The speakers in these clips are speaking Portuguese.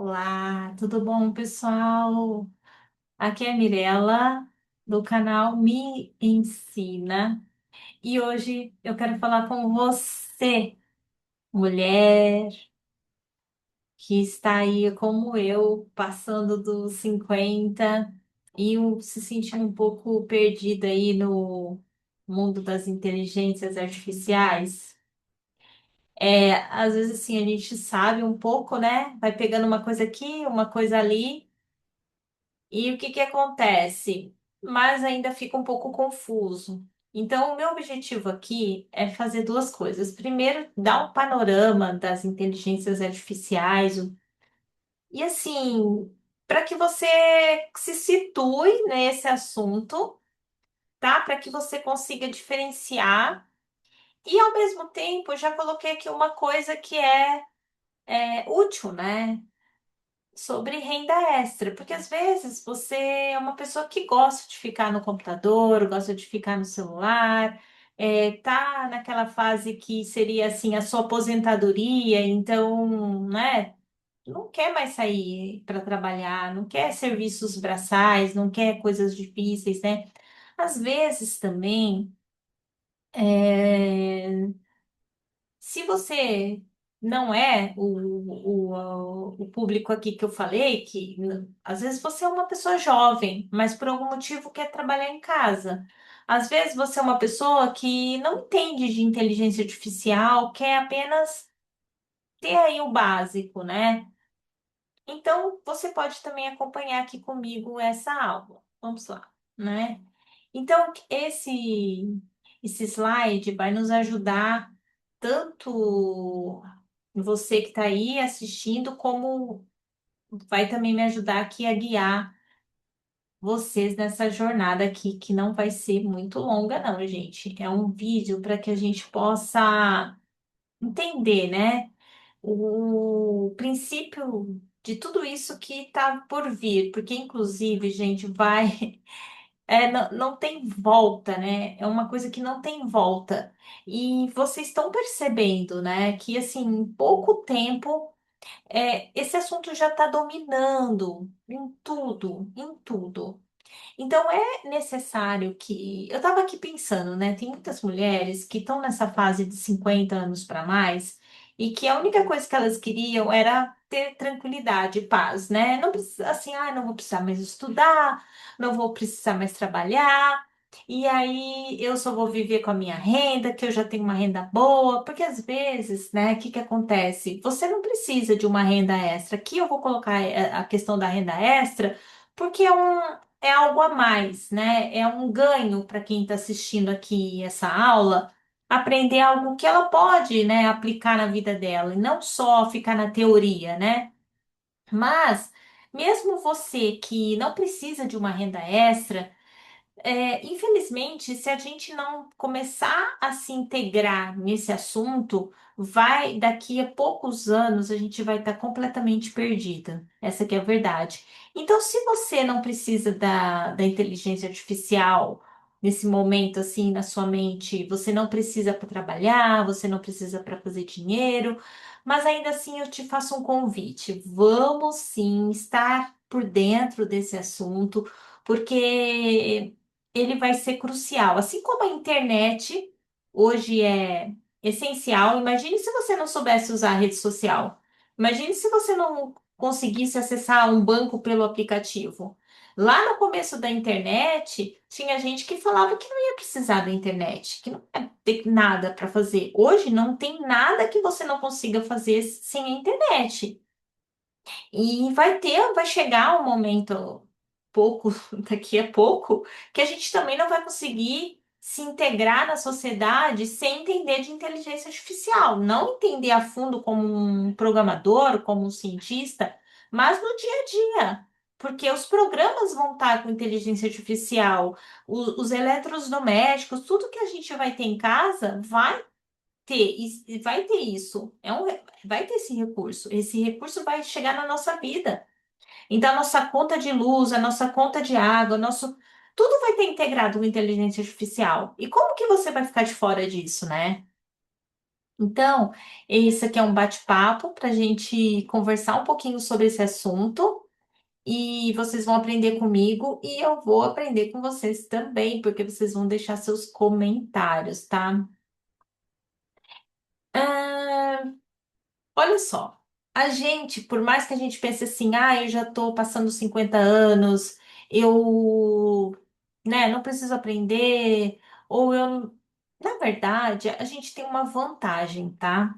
Olá, tudo bom, pessoal? Aqui é a Mirella, do canal Me Ensina, e hoje eu quero falar com você, mulher que está aí como eu, passando dos 50 e se sentindo um pouco perdida aí no mundo das inteligências artificiais. Às vezes assim a gente sabe um pouco, né? Vai pegando uma coisa aqui, uma coisa ali. E o que que acontece? Mas ainda fica um pouco confuso. Então, o meu objetivo aqui é fazer duas coisas. Primeiro, dar um panorama das inteligências artificiais e assim, para que você se situe nesse assunto, tá? Para que você consiga diferenciar. E ao mesmo tempo, eu já coloquei aqui uma coisa que é útil, né? Sobre renda extra, porque às vezes você é uma pessoa que gosta de ficar no computador, gosta de ficar no celular, tá naquela fase que seria assim a sua aposentadoria, então, né, não quer mais sair para trabalhar, não quer serviços braçais, não quer coisas difíceis, né? Às vezes também, é, se você não é o público aqui que eu falei, que às vezes você é uma pessoa jovem, mas por algum motivo quer trabalhar em casa. Às vezes você é uma pessoa que não entende de inteligência artificial, quer apenas ter aí o básico, né? Então você pode também acompanhar aqui comigo essa aula. Vamos lá, né? Então, esse slide vai nos ajudar tanto você que está aí assistindo, como vai também me ajudar aqui a guiar vocês nessa jornada aqui, que não vai ser muito longa, não, gente. É um vídeo para que a gente possa entender, né, o princípio de tudo isso que está por vir, porque inclusive, gente, vai. Não tem volta, né? É uma coisa que não tem volta. E vocês estão percebendo, né, que assim, em pouco tempo, esse assunto já está dominando em tudo, em tudo. Então é necessário que. Eu estava aqui pensando, né? Tem muitas mulheres que estão nessa fase de 50 anos para mais e que a única coisa que elas queriam era ter tranquilidade e paz, né? Não precisa assim, não vou precisar mais estudar, não vou precisar mais trabalhar. E aí eu só vou viver com a minha renda, que eu já tenho uma renda boa, porque às vezes, né, o que que acontece? Você não precisa de uma renda extra. Aqui eu vou colocar a questão da renda extra, porque é algo a mais, né? É um ganho para quem está assistindo aqui essa aula, aprender algo que ela pode, né, aplicar na vida dela, e não só ficar na teoria, né? Mas, mesmo você que não precisa de uma renda extra, infelizmente, se a gente não começar a se integrar nesse assunto, daqui a poucos anos a gente vai estar completamente perdida. Essa que é a verdade. Então, se você não precisa da inteligência artificial nesse momento assim na sua mente, você não precisa para trabalhar, você não precisa para fazer dinheiro, mas ainda assim eu te faço um convite. Vamos sim estar por dentro desse assunto, porque ele vai ser crucial. Assim como a internet hoje é essencial, imagine se você não soubesse usar a rede social. Imagine se você não conseguisse acessar um banco pelo aplicativo. Lá no começo da internet, tinha gente que falava que não ia precisar da internet, que não ia ter nada para fazer. Hoje não tem nada que você não consiga fazer sem a internet. E vai chegar um momento, pouco, daqui a pouco, que a gente também não vai conseguir se integrar na sociedade sem entender de inteligência artificial. Não entender a fundo como um programador, como um cientista, mas no dia a dia. Porque os programas vão estar com inteligência artificial, os eletrodomésticos, tudo que a gente vai ter em casa vai ter isso. Vai ter esse recurso. Esse recurso vai chegar na nossa vida. Então, a nossa conta de luz, a nossa conta de água, tudo vai ter integrado com inteligência artificial. E como que você vai ficar de fora disso, né? Então, esse aqui é um bate-papo para a gente conversar um pouquinho sobre esse assunto. E vocês vão aprender comigo e eu vou aprender com vocês também, porque vocês vão deixar seus comentários, tá? Ah, olha só, a gente, por mais que a gente pense assim, ah, eu já tô passando 50 anos, eu, né, não preciso aprender, ou eu, na verdade, a gente tem uma vantagem, tá?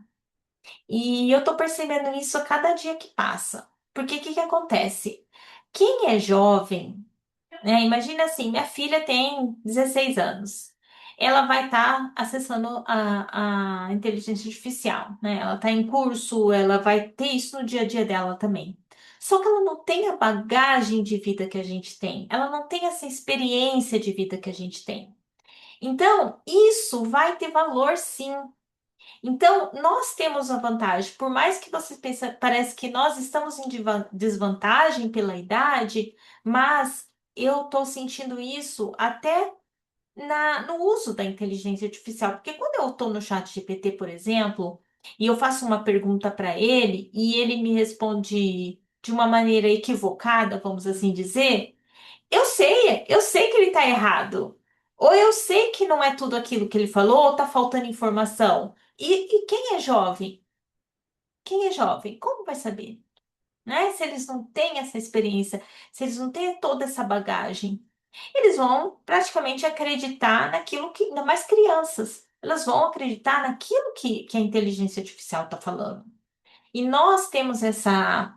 E eu tô percebendo isso a cada dia que passa. Porque o que que acontece? Quem é jovem, né? Imagina assim, minha filha tem 16 anos. Ela vai estar acessando a inteligência artificial, né? Ela está em curso, ela vai ter isso no dia a dia dela também. Só que ela não tem a bagagem de vida que a gente tem. Ela não tem essa experiência de vida que a gente tem. Então, isso vai ter valor sim. Então, nós temos a vantagem. Por mais que você pense, parece que nós estamos em desvantagem pela idade, mas eu estou sentindo isso até no uso da inteligência artificial. Porque quando eu estou no chat GPT, por exemplo, e eu faço uma pergunta para ele e ele me responde de uma maneira equivocada, vamos assim dizer, eu sei que ele está errado. Ou eu sei que não é tudo aquilo que ele falou, ou está faltando informação. E quem é jovem? Quem é jovem? Como vai saber? Né? Se eles não têm essa experiência, se eles não têm toda essa bagagem, eles vão praticamente acreditar naquilo que, ainda mais crianças, elas vão acreditar naquilo que a inteligência artificial está falando. E nós temos essa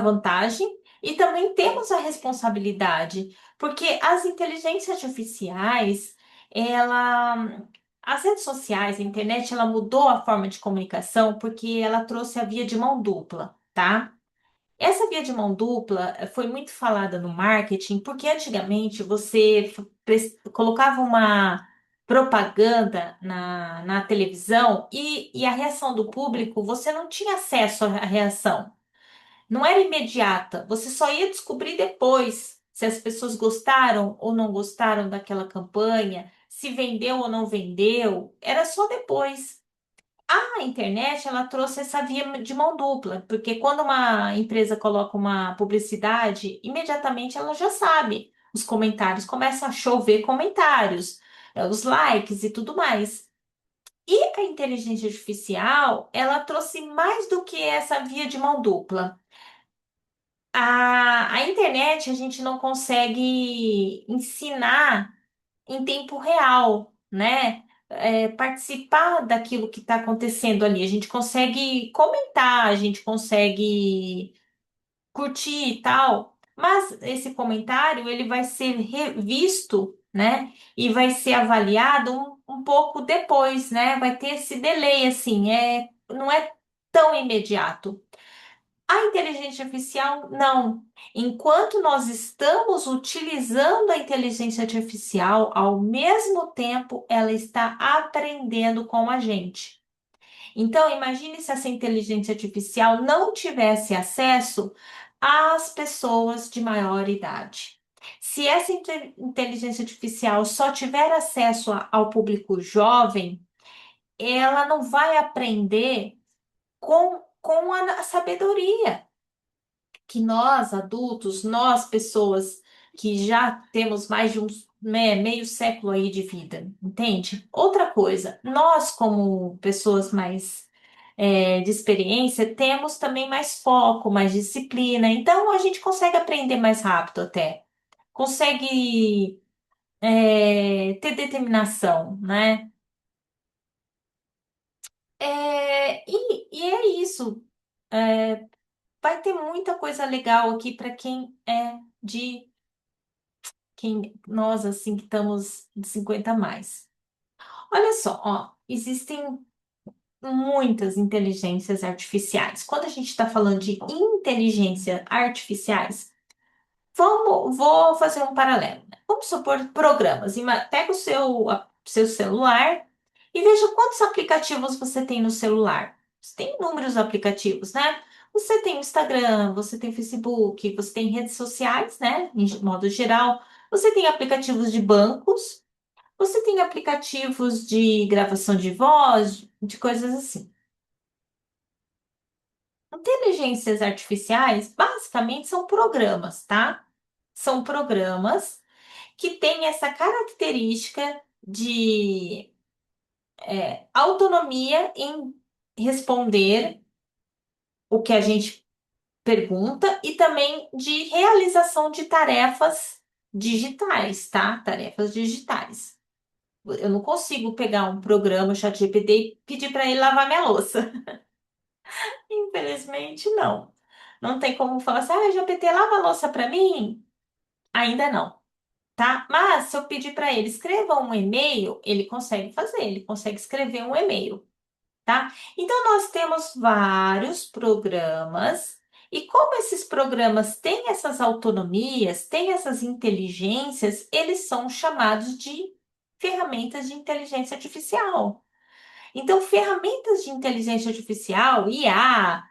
vantagem e também temos a responsabilidade, porque as inteligências artificiais, ela, as redes sociais, a internet, ela mudou a forma de comunicação porque ela trouxe a via de mão dupla, tá? Essa via de mão dupla foi muito falada no marketing, porque antigamente você colocava uma propaganda na televisão e a reação do público, você não tinha acesso à reação. Não era imediata, você só ia descobrir depois se as pessoas gostaram ou não gostaram daquela campanha, se vendeu ou não vendeu, era só depois. A internet, ela trouxe essa via de mão dupla, porque quando uma empresa coloca uma publicidade, imediatamente ela já sabe. Os comentários começam a chover comentários, os likes e tudo mais. E a inteligência artificial, ela trouxe mais do que essa via de mão dupla. A internet a gente não consegue ensinar em tempo real, né? Participar daquilo que está acontecendo ali. A gente consegue comentar, a gente consegue curtir e tal, mas esse comentário ele vai ser revisto, né? E vai ser avaliado um pouco depois, né? Vai ter esse delay assim, não é tão imediato. A inteligência artificial, não. Enquanto nós estamos utilizando a inteligência artificial, ao mesmo tempo ela está aprendendo com a gente. Então, imagine se essa inteligência artificial não tivesse acesso às pessoas de maior idade. Se essa inteligência artificial só tiver acesso ao público jovem, ela não vai aprender com a sabedoria que nós, adultos, nós, pessoas que já temos mais de meio século aí de vida, entende? Outra coisa, nós, como pessoas mais de experiência, temos também mais foco, mais disciplina, então a gente consegue aprender mais rápido até, consegue ter determinação, né? E é isso. É, vai ter muita coisa legal aqui para quem é de quem nós assim que estamos de 50 a mais. Olha só, ó, existem muitas inteligências artificiais. Quando a gente está falando de inteligência artificiais, vou fazer um paralelo, né? Vamos supor programas. Pega o seu celular e veja quantos aplicativos você tem no celular. Você tem inúmeros aplicativos, né? Você tem o Instagram, você tem o Facebook, você tem redes sociais, né? Em modo geral. Você tem aplicativos de bancos, Você tem aplicativos de gravação de voz, de coisas assim. Inteligências artificiais, basicamente, são programas, tá? São programas que têm essa característica de autonomia em responder o que a gente pergunta e também de realização de tarefas digitais, tá? Tarefas digitais. Eu não consigo pegar um programa, o ChatGPT, e pedir para ele lavar minha louça. Infelizmente, não. Não tem como falar assim, ah, GPT, lava a louça para mim? Ainda não, tá? Mas se eu pedir para ele escreva um e-mail, ele consegue fazer, ele consegue escrever um e-mail, tá? Então, nós temos vários programas, e como esses programas têm essas autonomias, têm essas inteligências, eles são chamados de ferramentas de inteligência artificial. Então, ferramentas de inteligência artificial, IA,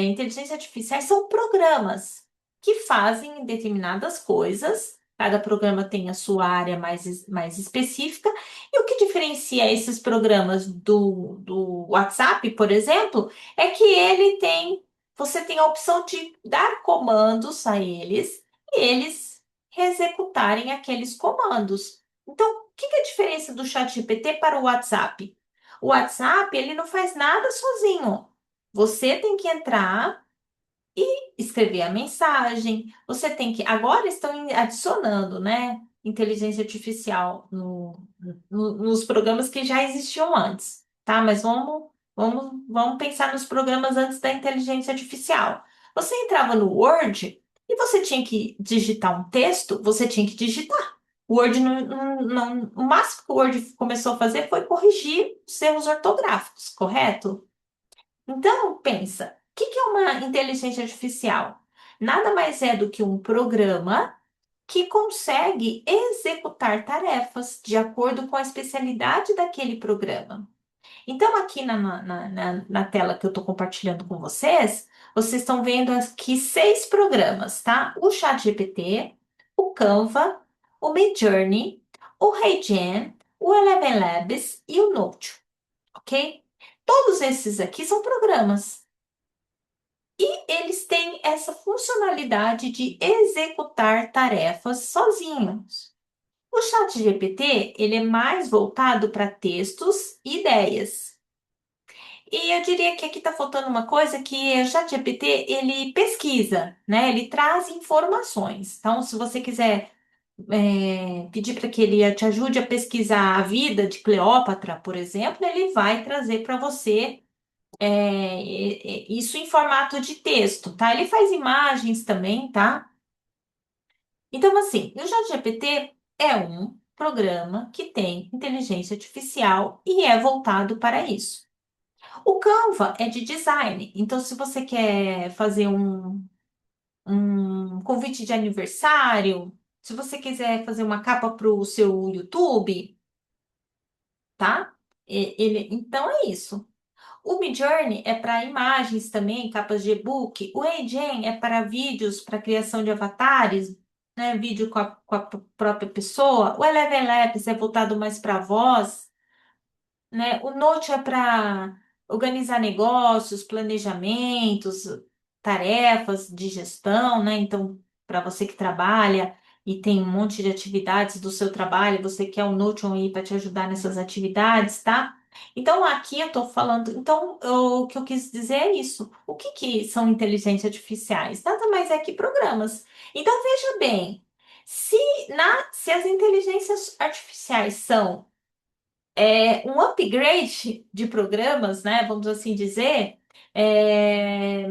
inteligência artificial, são programas que fazem determinadas coisas. Cada programa tem a sua área mais específica. E o que diferencia esses programas do WhatsApp, por exemplo, é que você tem a opção de dar comandos a eles e eles executarem aqueles comandos. Então, o que é a diferença do ChatGPT para o WhatsApp? O WhatsApp, ele não faz nada sozinho. Você tem que entrar, escrever a mensagem. Você tem que. Agora estão adicionando, né? Inteligência artificial nos programas que já existiam antes, tá? Mas vamos pensar nos programas antes da inteligência artificial. Você entrava no Word e você tinha que digitar um texto, você tinha que digitar. O Word o máximo que o Word começou a fazer foi corrigir os erros ortográficos, correto? Então, pensa, o que é uma inteligência artificial? Nada mais é do que um programa que consegue executar tarefas de acordo com a especialidade daquele programa. Então, aqui na tela que eu estou compartilhando com vocês, vocês estão vendo aqui 6 programas, tá? O ChatGPT, o Canva, o Midjourney, o HeyGen, o Eleven Labs e o Notion, ok? Todos esses aqui são programas. E eles têm essa funcionalidade de executar tarefas sozinhos. O ChatGPT, ele é mais voltado para textos e ideias. E eu diria que aqui está faltando uma coisa que o ChatGPT, ele pesquisa, né? Ele traz informações. Então, se você quiser pedir para que ele te ajude a pesquisar a vida de Cleópatra, por exemplo, ele vai trazer para você isso em formato de texto, tá? Ele faz imagens também, tá? Então, assim, o ChatGPT é um programa que tem inteligência artificial e é voltado para isso. O Canva é de design, então se você quer fazer um convite de aniversário, se você quiser fazer uma capa para o seu YouTube, tá? Então é isso. O Midjourney é para imagens também, capas de e-book. O HeyGen é para vídeos, para criação de avatares, né? Vídeo com a própria pessoa. O Eleven Labs é voltado mais para voz, né? O Note é para organizar negócios, planejamentos, tarefas de gestão, né? Então, para você que trabalha e tem um monte de atividades do seu trabalho, você quer o Notion aí para te ajudar nessas atividades, tá? Então, aqui eu estou falando. Então, o que eu quis dizer é isso. O que que são inteligências artificiais? Nada mais é que programas. Então, veja bem, se, se as inteligências artificiais são um upgrade de programas, né? Vamos assim dizer, é,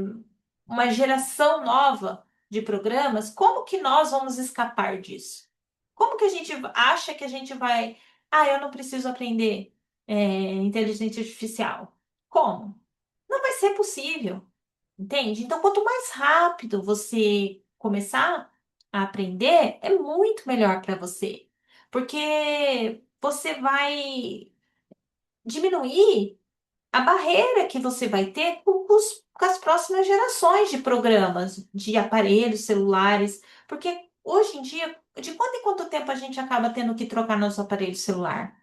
uma geração nova de programas, como que nós vamos escapar disso? Como que a gente acha que a gente vai. Ah, eu não preciso aprender inteligência artificial. Como? Não vai ser possível, entende? Então, quanto mais rápido você começar a aprender, é muito melhor para você. Porque você vai diminuir a barreira que você vai ter com as próximas gerações de programas, de aparelhos celulares, porque hoje em dia De quanto em quanto tempo a gente acaba tendo que trocar nosso aparelho celular?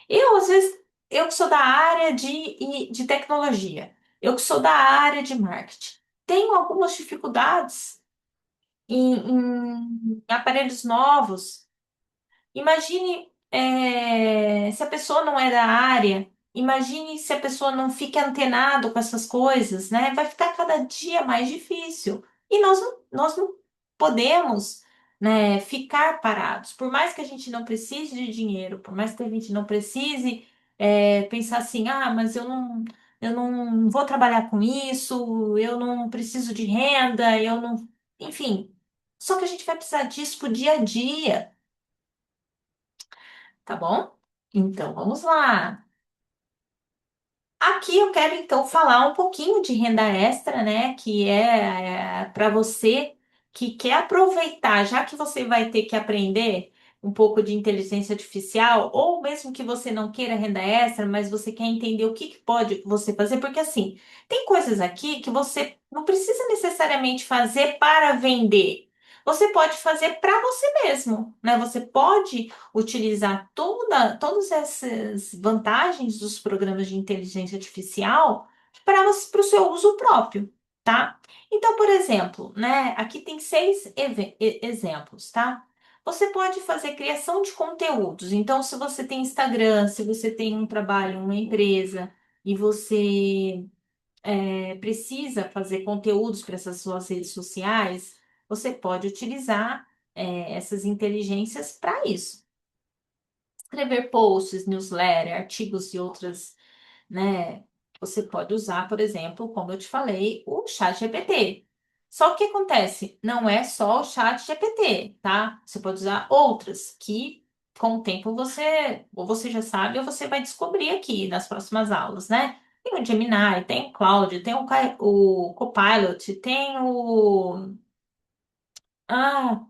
Eu, às vezes, eu que sou da área de tecnologia, eu que sou da área de marketing, tenho algumas dificuldades em aparelhos novos. Imagine, se a pessoa não é da área, imagine se a pessoa não fica antenado com essas coisas, né? Vai ficar cada dia mais difícil. E nós não podemos, né, ficar parados. Por mais que a gente não precise de dinheiro, por mais que a gente não precise, pensar assim, ah, mas eu não vou trabalhar com isso, eu não preciso de renda, eu não. Enfim. Só que a gente vai precisar disso pro dia a dia. Tá bom? Então vamos lá. Aqui eu quero então falar um pouquinho de renda extra, né? Que é, para você que quer aproveitar, já que você vai ter que aprender um pouco de inteligência artificial, ou mesmo que você não queira renda extra, mas você quer entender o que pode você fazer, porque assim, tem coisas aqui que você não precisa necessariamente fazer para vender. Você pode fazer para você mesmo, né? Você pode utilizar todas essas vantagens dos programas de inteligência artificial para o seu uso próprio, tá? Então, por exemplo, né, aqui tem seis exemplos, tá? Você pode fazer criação de conteúdos. Então, se você tem Instagram, se você tem um trabalho, uma empresa, e você precisa fazer conteúdos para essas suas redes sociais, você pode utilizar essas inteligências para isso. Escrever posts, newsletter, artigos e outras, né? Você pode usar, por exemplo, como eu te falei, o chat GPT. Só que o que acontece? Não é só o chat GPT, tá? Você pode usar outras que com o tempo você ou você já sabe ou você vai descobrir aqui nas próximas aulas, né? Tem o Gemini, tem o Claude, tem o Copilot, tem o... Ah,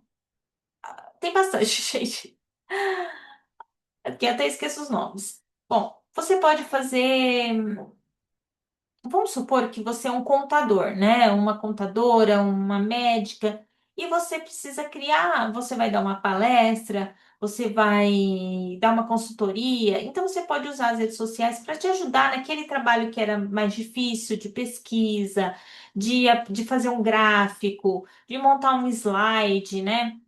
tem bastante, gente. É porque eu até esqueço os nomes. Bom, você pode fazer. Vamos supor que você é um contador, né? Uma contadora, uma médica, e você precisa criar. Você vai dar uma palestra, você vai dar uma consultoria. Então, você pode usar as redes sociais para te ajudar naquele trabalho que era mais difícil, de pesquisa, de fazer um gráfico, de montar um slide, né?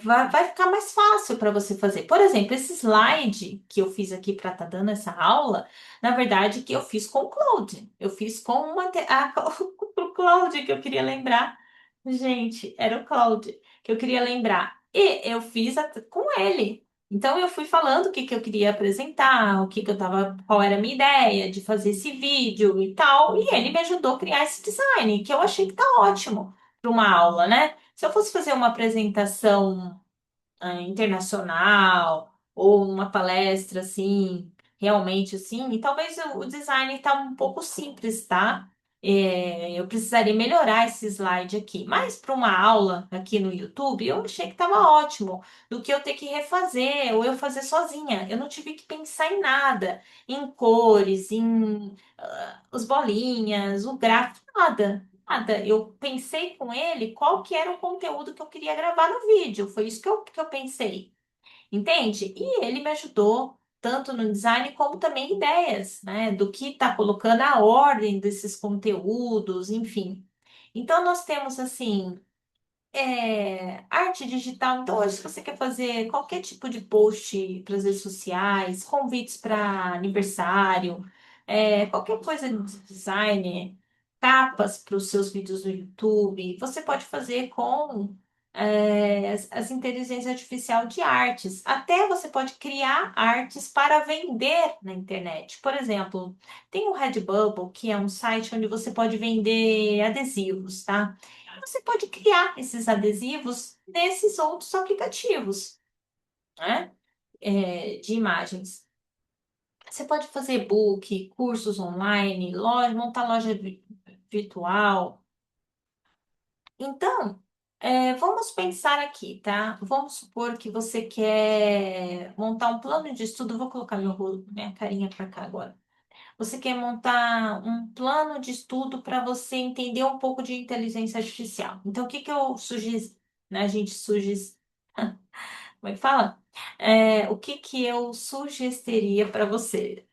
Vai ficar mais fácil para você fazer. Por exemplo, esse slide que eu fiz aqui para estar dando essa aula, na verdade, que eu fiz com o Claude. Eu fiz com o Claude que eu queria lembrar. Gente, era o Claude que eu queria lembrar. E eu fiz com ele. Então eu fui falando o que que eu queria apresentar, o que que eu tava, qual era a minha ideia de fazer esse vídeo e tal, e ele me ajudou a criar esse design, que eu achei que tá ótimo para uma aula, né? Se eu fosse fazer uma apresentação internacional ou uma palestra assim, realmente assim, e talvez o design está um pouco simples, tá? Eu precisaria melhorar esse slide aqui, mas para uma aula aqui no YouTube, eu achei que estava ótimo, do que eu ter que refazer ou eu fazer sozinha. Eu não tive que pensar em nada, em cores, em as bolinhas, o gráfico, nada. Nada, eu pensei com ele qual que era o conteúdo que eu queria gravar no vídeo. Foi isso que eu pensei. Entende? E ele me ajudou tanto no design como também ideias, né? Do que está colocando a ordem desses conteúdos, enfim. Então nós temos assim arte digital. Então, hoje, se você quer fazer qualquer tipo de post para as redes sociais, convites para aniversário, qualquer coisa de design, capas para os seus vídeos no YouTube, você pode fazer com as inteligências artificial de artes. Até você pode criar artes para vender na internet. Por exemplo, tem o Redbubble, que é um site onde você pode vender adesivos, tá? Você pode criar esses adesivos nesses outros aplicativos, né? De imagens. Você pode fazer e-book, cursos online, loja, montar loja virtual. Então, vamos pensar aqui, tá? Vamos supor que você quer montar um plano de estudo. Vou colocar minha carinha para cá agora. Você quer montar um plano de estudo para você entender um pouco de inteligência artificial. Então, o que que eu sugiro, né? A gente sugere, como é que fala? O que que eu sugeriria para você?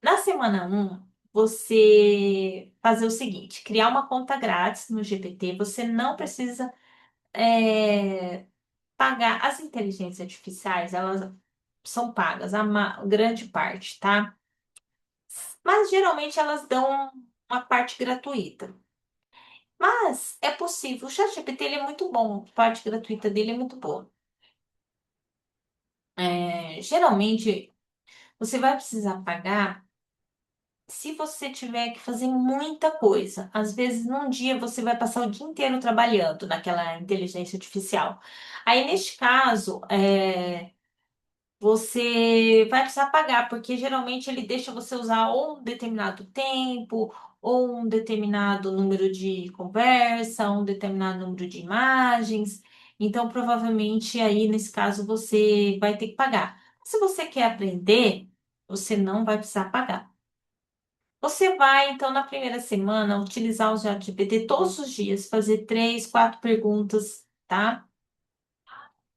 Na semana um, você fazer o seguinte, criar uma conta grátis no GPT. Você não precisa pagar. As inteligências artificiais, elas são pagas, grande parte, tá? Mas geralmente elas dão uma parte gratuita. Mas é possível. O ChatGPT ele é muito bom. A parte gratuita dele é muito boa. Geralmente você vai precisar pagar se você tiver que fazer muita coisa. Às vezes, num dia você vai passar o dia inteiro trabalhando naquela inteligência artificial. Aí, neste caso, você vai precisar pagar, porque geralmente ele deixa você usar ou um determinado tempo, ou um determinado número de conversa, um determinado número de imagens. Então, provavelmente, aí, nesse caso, você vai ter que pagar. Se você quer aprender, você não vai precisar pagar. Você vai, então, na primeira semana, utilizar o ChatGPT todos os dias, fazer 3, 4 perguntas, tá?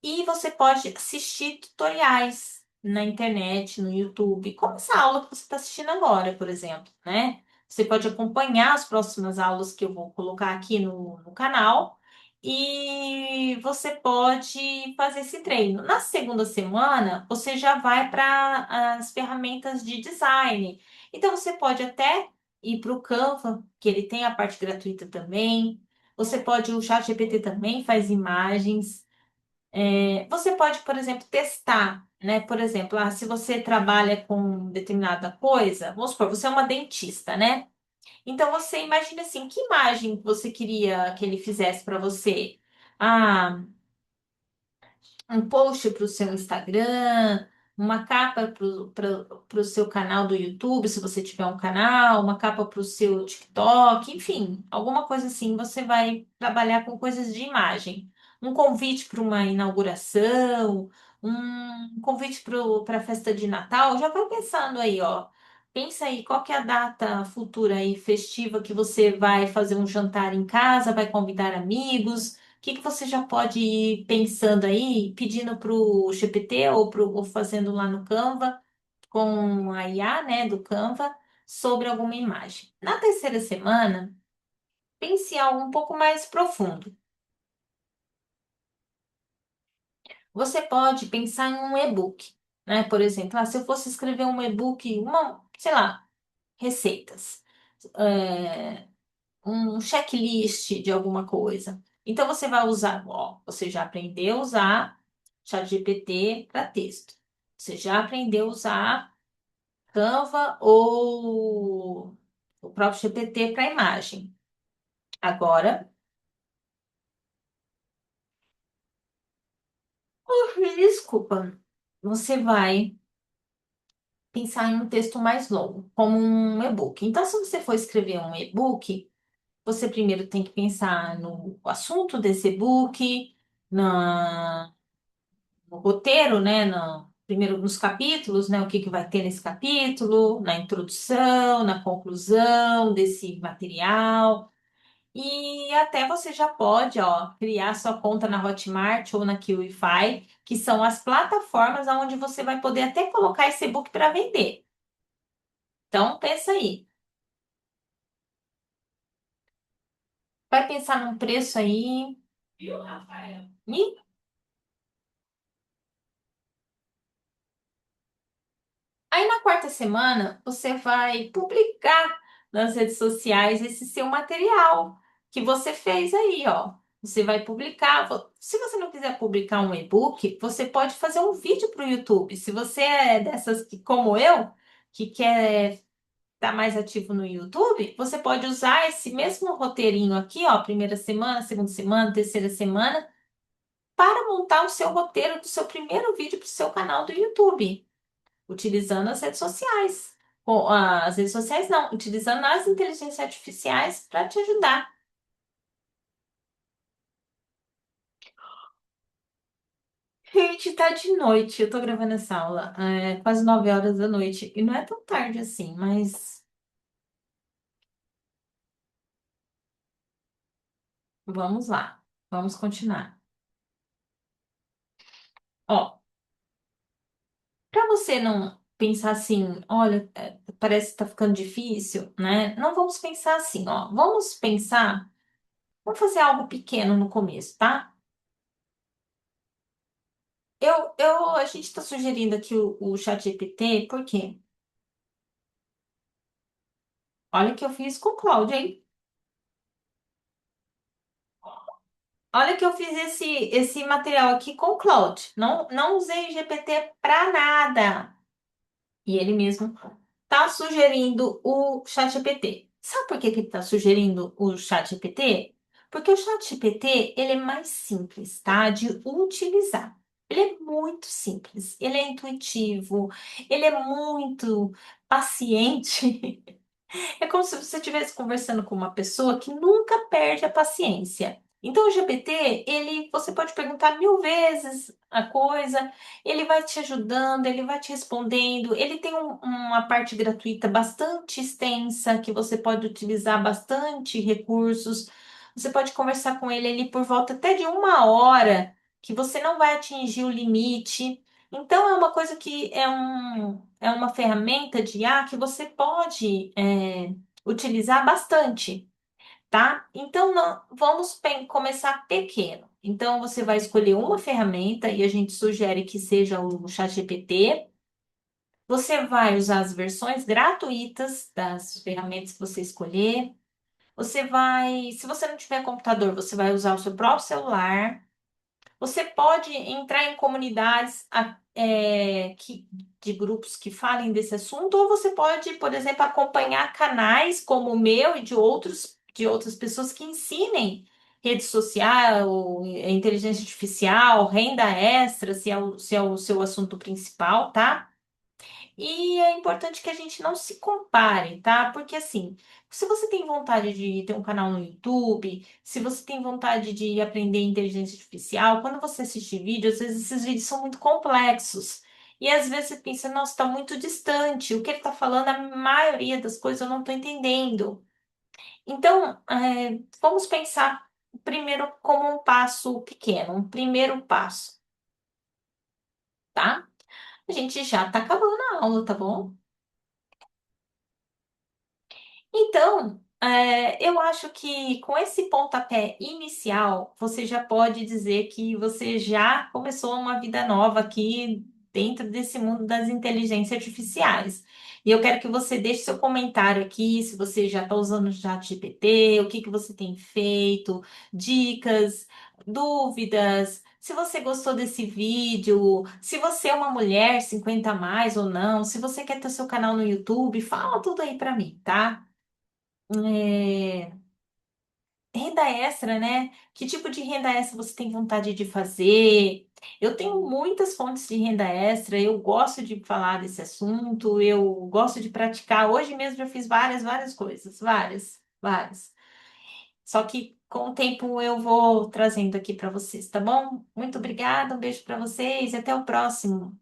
E você pode assistir tutoriais na internet, no YouTube, como essa aula que você está assistindo agora, por exemplo, né? Você pode acompanhar as próximas aulas que eu vou colocar aqui no canal e você pode fazer esse treino. Na segunda semana, você já vai para as ferramentas de design. Então, você pode até ir para o Canva, que ele tem a parte gratuita também. Você pode, o ChatGPT também faz imagens. Você pode, por exemplo, testar, né? Por exemplo, se você trabalha com determinada coisa, vamos supor, você é uma dentista, né? Então você imagina assim, que imagem você queria que ele fizesse para você? Ah, um post para o seu Instagram, uma capa para o seu canal do YouTube, se você tiver um canal, uma capa para o seu TikTok, enfim, alguma coisa assim. Você vai trabalhar com coisas de imagem. Um convite para uma inauguração, um convite para a festa de Natal. Já vai pensando aí, ó. Pensa aí, qual que é a data futura aí festiva que você vai fazer um jantar em casa, vai convidar amigos? Que você já pode ir pensando aí, pedindo para o GPT ou fazendo lá no Canva, com a IA, né, do Canva, sobre alguma imagem. Na terceira semana, pense em algo um pouco mais profundo. Você pode pensar em um e-book, né? Por exemplo, se eu fosse escrever um e-book, sei lá, receitas. É, um checklist de alguma coisa. Então você vai usar, ó, você já aprendeu a usar ChatGPT para texto. Você já aprendeu a usar Canva ou o próprio GPT para imagem. Agora, desculpa, você vai pensar em um texto mais longo, como um e-book. Então, se você for escrever um e-book, você primeiro tem que pensar no assunto desse e-book, na no roteiro, né? Primeiro nos capítulos, né? O que que vai ter nesse capítulo, na introdução, na conclusão desse material. E até você já pode, ó, criar sua conta na Hotmart ou na Kiwify, que são as plataformas onde você vai poder até colocar esse e-book para vender. Então, pensa aí. Vai pensar num preço aí. Viu, Rafael? Aí na quarta semana, você vai publicar nas redes sociais esse seu material que você fez aí, ó. Você vai publicar. Se você não quiser publicar um e-book, você pode fazer um vídeo para o YouTube. Se você é dessas que, como eu, que quer estar mais ativo no YouTube, você pode usar esse mesmo roteirinho aqui, ó, primeira semana, segunda semana, terceira semana, para montar o seu roteiro do seu primeiro vídeo para o seu canal do YouTube utilizando as redes sociais. As redes sociais não, utilizando as inteligências artificiais para te ajudar. Gente, tá de noite. Eu tô gravando essa aula. É quase 9 horas da noite. E não é tão tarde assim, mas vamos lá. Vamos continuar. Ó, pra você não pensar assim, olha, parece que tá ficando difícil, né? Não vamos pensar assim, ó. Vamos pensar, vamos fazer algo pequeno no começo, tá? A gente tá sugerindo aqui o ChatGPT, por quê? Olha que eu fiz com o Claudio, hein? Olha que eu fiz esse material aqui com o Claude. Não usei GPT para nada. E ele mesmo tá sugerindo o ChatGPT. Sabe por que que ele tá sugerindo o ChatGPT? Porque o ChatGPT, ele é mais simples, tá? De utilizar. Ele é muito simples, ele é intuitivo, ele é muito paciente. É como se você estivesse conversando com uma pessoa que nunca perde a paciência. Então, o GPT, ele, você pode perguntar 1000 vezes a coisa, ele vai te ajudando, ele vai te respondendo. Ele tem uma parte gratuita bastante extensa, que você pode utilizar bastante recursos. Você pode conversar com ele ali por volta até de 1 hora, que você não vai atingir o limite. Então, é uma coisa que é uma ferramenta de IA que você pode utilizar bastante, tá? Então, vamos começar pequeno. Então, você vai escolher uma ferramenta e a gente sugere que seja o ChatGPT. Você vai usar as versões gratuitas das ferramentas que você escolher. Você vai, se você não tiver computador, você vai usar o seu próprio celular. Você pode entrar em comunidades de grupos que falem desse assunto, ou você pode, por exemplo, acompanhar canais como o meu e de outras pessoas que ensinem rede social, inteligência artificial, renda extra, se é o seu assunto principal, tá? E é importante que a gente não se compare, tá? Porque assim, se você tem vontade de ter um canal no YouTube, se você tem vontade de aprender inteligência artificial, quando você assiste vídeo, às vezes esses vídeos são muito complexos. E às vezes você pensa, nossa, está muito distante. O que ele está falando, a maioria das coisas eu não estou entendendo. Então, vamos pensar primeiro como um passo pequeno, um primeiro passo, tá? A gente já está acabando a aula, tá bom? Então, eu acho que com esse pontapé inicial, você já pode dizer que você já começou uma vida nova aqui dentro desse mundo das inteligências artificiais. E eu quero que você deixe seu comentário aqui, se você já está usando o ChatGPT, o que que você tem feito, dicas, dúvidas. Se você gostou desse vídeo, se você é uma mulher 50 a mais ou não, se você quer ter seu canal no YouTube, fala tudo aí para mim, tá? É, renda extra, né? Que tipo de renda extra você tem vontade de fazer? Eu tenho muitas fontes de renda extra, eu gosto de falar desse assunto, eu gosto de praticar. Hoje mesmo já fiz várias coisas, várias. Só que com o tempo eu vou trazendo aqui para vocês, tá bom? Muito obrigada, um beijo para vocês e até o próximo.